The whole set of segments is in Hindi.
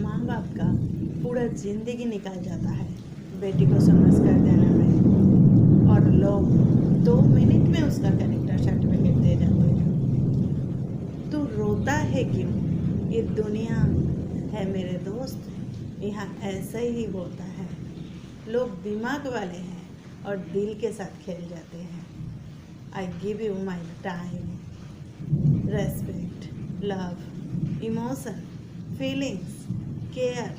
माँ बाप का पूरा जिंदगी निकल जाता है बेटी को समझ कर देने में, और लोग 2 मिनट में उसका कैरेक्टर सर्टिफिकेट दे जाते हैं। तो रोता है क्यों? ये दुनिया है मेरे दोस्त, यहाँ ऐसा ही होता है। लोग दिमाग वाले हैं और दिल के साथ खेल जाते हैं। I give you my time, respect, love, emotion, feelings, care,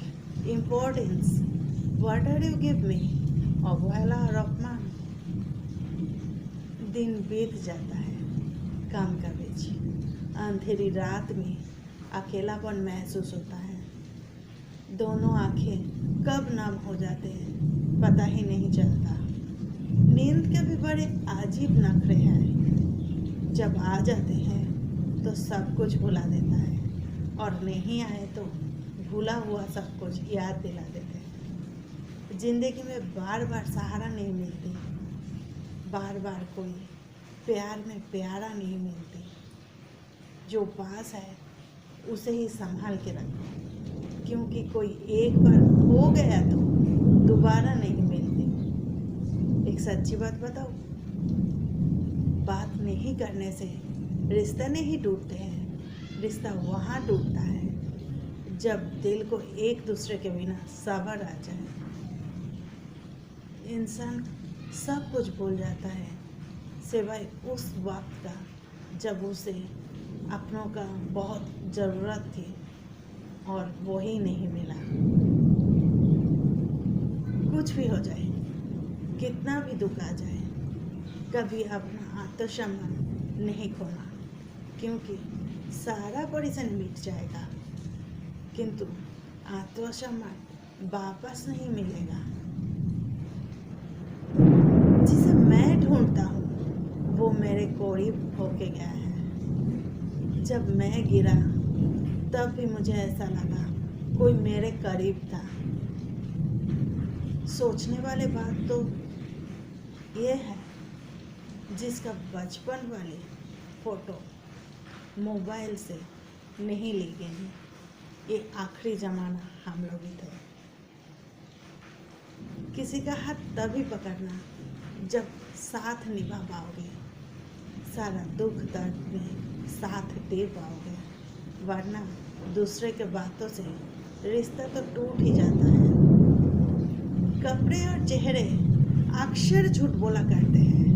importance. What are you give me? अवहेला और अपमान। दिन बीत जाता है काम का बीच, अंधेरी रात में अकेलापन महसूस होता है। दोनों आंखें कब नम हो जाते हैं पता ही नहीं चलता। नींद के भी बड़े अजीब नखरे हैं, जब आ जाते हैं तो सब कुछ भुला देता है, और नहीं आए तो भूला हुआ सब कुछ याद दिला देते हैं। जिंदगी में बार बार सहारा नहीं मिलती, बार बार कोई प्यार में प्यारा नहीं मिलती। जो पास है उसे ही संभाल के रखो, क्योंकि कोई एक बार हो गया तो दोबारा नहीं मिलती। एक सच्ची बात बताओ, बात नहीं करने से रिश्ते नहीं टूटते हैं। रिश्ता वहाँ टूटता है जब दिल को एक दूसरे के बिना सब्र आ जाए। इंसान सब कुछ भूल जाता है सिवाय उस वक्त का जब उसे अपनों का बहुत ज़रूरत थी और वो ही नहीं मिला। कुछ भी हो जाए, कितना भी दुख आ जाए, कभी अपना आत्मसम्मान नहीं खोना, क्योंकि सारा परिश्रम मिट जाएगा किंतु आत्मसम्मान वापस नहीं मिलेगा। जिसे मैं ढूंढता हूँ वो मेरे करीब होके गया है। जब मैं गिरा तब भी मुझे ऐसा लगा कोई मेरे करीब था। सोचने वाली बात तो ये है, जिसका बचपन वाली फोटो मोबाइल से नहीं ली गई, ये आखिरी ज़माना हम लोग ही थे। किसी का हाथ तभी पकड़ना जब साथ निभा पाओगे, सारा दुख दर्द में साथ दे पाओगे, वरना दूसरे के बातों से रिश्ता तो टूट ही जाता है। कपड़े और चेहरे अक्सर झूठ बोला करते हैं।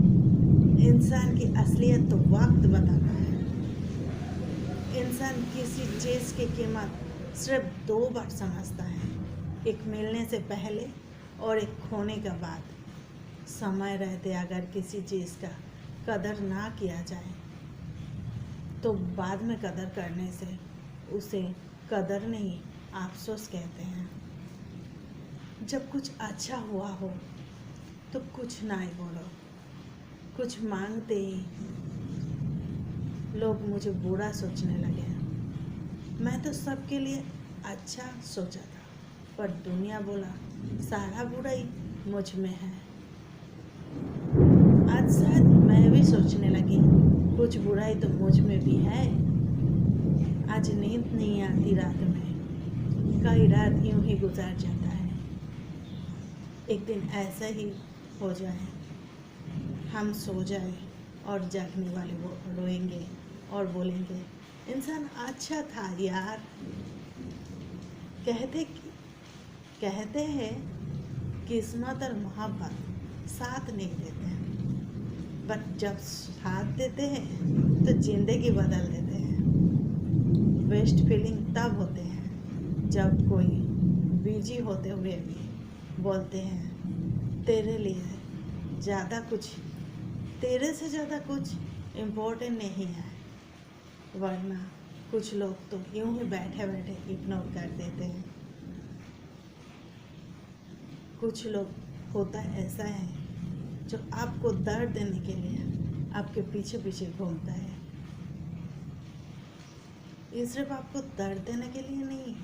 इंसान की असलियत तो वक्त बताता है। इंसान किसी चीज़ की कीमत सिर्फ 2 बार समझता है, एक मिलने से पहले और एक खोने के बाद। समय रहते अगर किसी चीज़ का कदर ना किया जाए तो बाद में कदर करने से उसे कदर नहीं अफसोस कहते हैं। जब कुछ अच्छा हुआ हो तो कुछ ना ही बोलो, कुछ मांगते ही लोग मुझे बुरा सोचने लगे। मैं तो सबके लिए अच्छा सोचा था, पर दुनिया बोला सारा बुराई मुझ में है। आज शायद मैं भी सोचने लगी कुछ बुराई तो मुझ में भी है। आज नींद नहीं आती रात में, कई रात यूं ही गुजार जाता है। एक दिन ऐसा ही हो जाए, हम सो जाए और जागने वाले वो रोएंगे और बोलेंगे इंसान अच्छा था यार। कहते हैं किस्मत और मोहब्बत साथ नहीं देते हैं, बट जब साथ देते हैं तो ज़िंदगी बदल देते हैं। बेस्ट फीलिंग तब होते हैं जब कोई बिजी होते हुए भी बोलते हैं तेरे से ज़्यादा कुछ इम्पोर्टेंट नहीं है। वरना कुछ लोग तो यूं ही बैठे बैठे इग्नोर कर देते हैं। कुछ लोग होता ऐसा है जो आपको दर्द देने के लिए आपके पीछे पीछे घूमता है। ये सिर्फ आपको दर्द देने के लिए नहीं,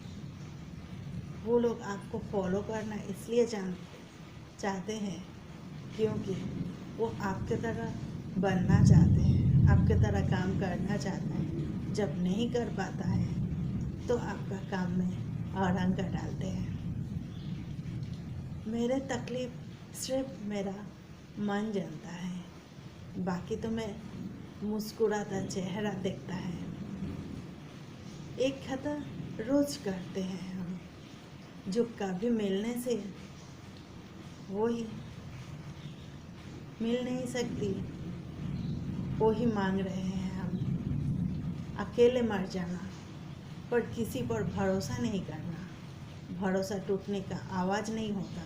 वो लोग आपको फॉलो करना इसलिए चाहते हैं क्योंकि वो आपके तरह बनना चाहते हैं, आपके तरह काम करना चाहते हैं। जब नहीं कर पाता है तो आपका काम में और अंक डालते हैं। मेरे तकलीफ सिर्फ मेरा मन जानता है, बाकी तो मैं मुस्कुराता चेहरा देखता है। एक खता रोज करते हैं हम, जो कभी मिलने से वो ही मिल नहीं सकती, वो ही मांग रहे हैं हम। अकेले मर जाना, पर किसी पर भरोसा नहीं करना। भरोसा टूटने का आवाज़ नहीं होता।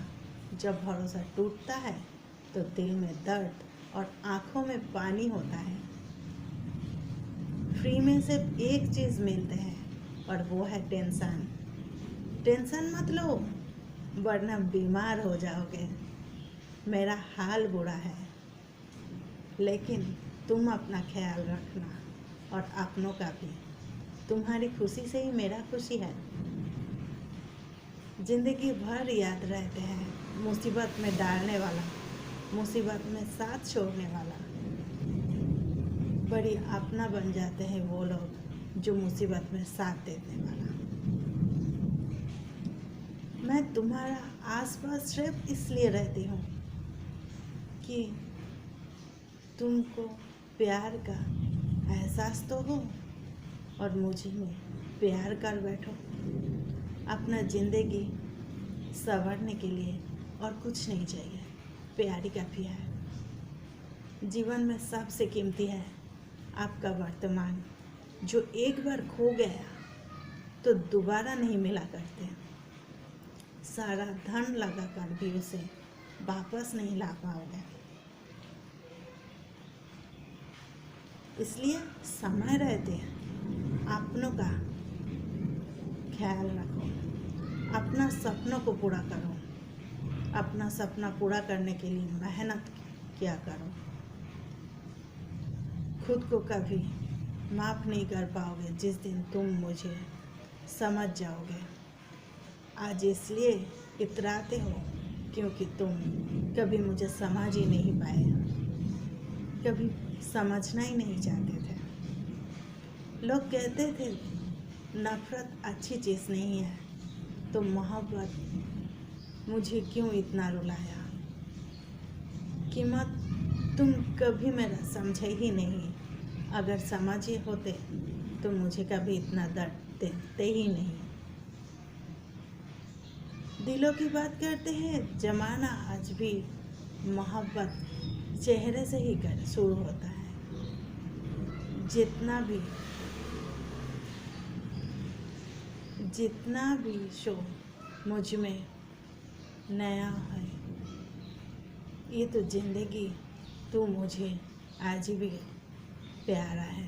जब भरोसा टूटता है तो दिल में दर्द और आँखों में पानी होता है। फ्री में सिर्फ एक चीज़ मिलते हैं और वो है टेंशन। टेंशन मत लो, वरना बीमार हो जाओगे। मेरा हाल बुरा है, लेकिन तुम अपना ख्याल रखना और अपनों का भी। तुम्हारी खुशी से ही मेरा खुशी है। जिंदगी भर याद रहते हैं मुसीबत में डालने वाला, मुसीबत में साथ छोड़ने वाला। बड़ी अपना बन जाते हैं वो लोग जो मुसीबत में साथ देने वाला। मैं तुम्हारा आसपास सिर्फ इसलिए रहती हूँ कि तुमको प्यार का एहसास तो हो और मुझे में प्यार कर बैठो। अपना ज़िंदगी संवरने के लिए और कुछ नहीं चाहिए, प्यार ही काफ़ी है। जीवन में सबसे कीमती है आपका वर्तमान, जो एक बार खो गया तो दोबारा नहीं मिला करते। सारा धन लगा कर भी उसे वापस नहीं ला पाओगे। इसलिए समय रहते अपनों का ख्याल रखो, अपना सपनों को पूरा करो। अपना सपना पूरा करने के लिए मेहनत किया करो। खुद को कभी माफ़ नहीं कर पाओगे जिस दिन तुम मुझे समझ जाओगे। आज इसलिए इतराते हो क्योंकि तुम कभी मुझे समझ ही नहीं पाए, कभी समझना ही नहीं चाहते थे। लोग कहते थे नफ़रत अच्छी चीज़ नहीं है, तो मोहब्बत मुझे क्यों इतना रुलाया। कीमत तुम कभी मेरा समझे ही नहीं। अगर समझे होते तो मुझे कभी इतना दर्द देते ही नहीं। दिलों की बात करते हैं ज़माना, आज भी मोहब्बत चेहरे से ही कर शुरू होता है। जितना भी शो मुझ में नया है, ये तो ज़िंदगी तू मुझे आज भी प्यारा है।